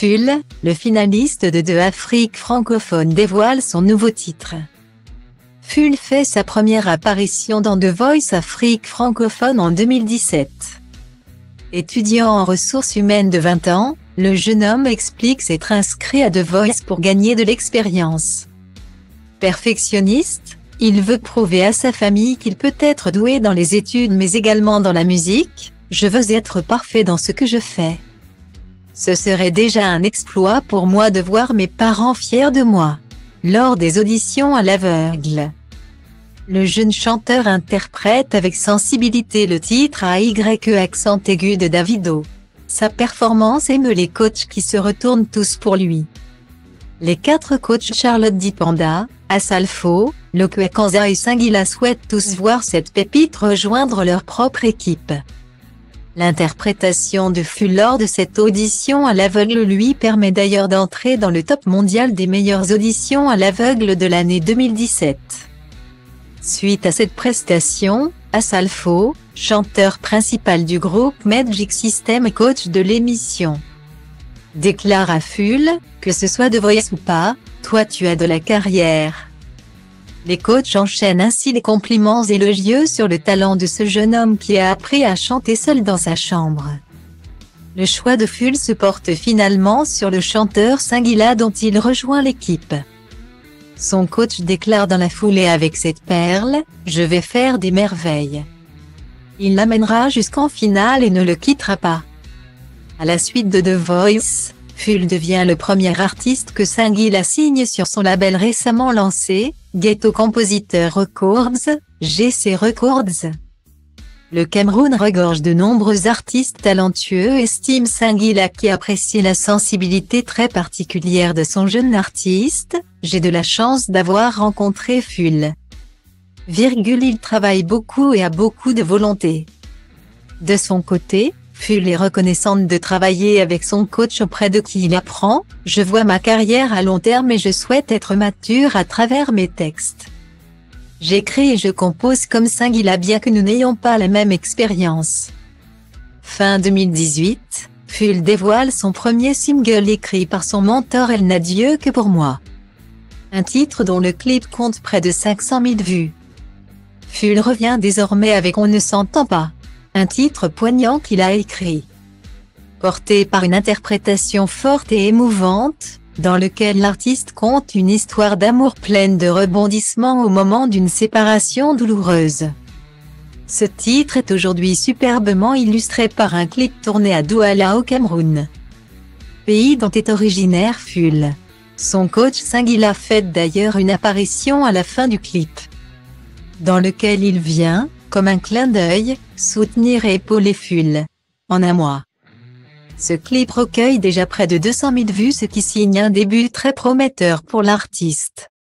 Ful, le finaliste de Afrique francophone dévoile son nouveau titre. Ful fait sa première apparition dans The Voice Afrique francophone en 2017. Étudiant en ressources humaines de 20 ans, le jeune homme explique s'être inscrit à The Voice pour gagner de l'expérience. Perfectionniste, il veut prouver à sa famille qu'il peut être doué dans les études mais également dans la musique. Je veux être parfait dans ce que je fais. Ce serait déjà un exploit pour moi de voir mes parents fiers de moi. Lors des auditions à l'aveugle, le jeune chanteur interprète avec sensibilité le titre AYE accent aigu de Davido. Sa performance émeut les coachs qui se retournent tous pour lui. Les 4 coachs Charlotte Dipanda, Asalfo, Lokwe Kanza et Singila souhaitent tous voir cette pépite rejoindre leur propre équipe. L'interprétation de Ful lors de cette audition à l'aveugle lui permet d'ailleurs d'entrer dans le top mondial des meilleures auditions à l'aveugle de l'année 2017. Suite à cette prestation, Asalfo, chanteur principal du groupe Magic System et coach de l'émission, déclare à Ful, que ce soit The Voice ou pas, toi tu as de la carrière. Les coachs enchaînent ainsi les compliments élogieux sur le talent de ce jeune homme qui a appris à chanter seul dans sa chambre. Le choix de Ful se porte finalement sur le chanteur Singila dont il rejoint l'équipe. Son coach déclare dans la foulée avec cette perle, « Je vais faire des merveilles ». Il l'amènera jusqu'en finale et ne le quittera pas. À la suite de The Voice, Ful devient le premier artiste que Singila signe sur son label récemment lancé, Ghetto Compositeur Records, GC Records. Le Cameroun regorge de nombreux artistes talentueux, estime Singila qui apprécie la sensibilité très particulière de son jeune artiste. J'ai de la chance d'avoir rencontré Ful. Il travaille beaucoup et a beaucoup de volonté. De son côté, Ful est reconnaissante de travailler avec son coach auprès de qui il apprend. Je vois ma carrière à long terme et je souhaite être mature à travers mes textes. J'écris et je compose comme Singila bien que nous n'ayons pas la même expérience. Fin 2018, Ful dévoile son premier single écrit par son mentor Elle n'a Dieu que pour moi. Un titre dont le clip compte près de 500 000 vues. Ful revient désormais avec On ne s'entend pas. Un titre poignant qu'il a écrit. Porté par une interprétation forte et émouvante, dans lequel l'artiste conte une histoire d'amour pleine de rebondissements au moment d'une séparation douloureuse. Ce titre est aujourd'hui superbement illustré par un clip tourné à Douala au Cameroun, pays dont est originaire Ful. Son coach Singila fait d'ailleurs une apparition à la fin du clip, dans lequel il vient, comme un clin d'œil, soutenir et épauler Ful. En un mois, ce clip recueille déjà près de 200 000 vues, ce qui signe un début très prometteur pour l'artiste.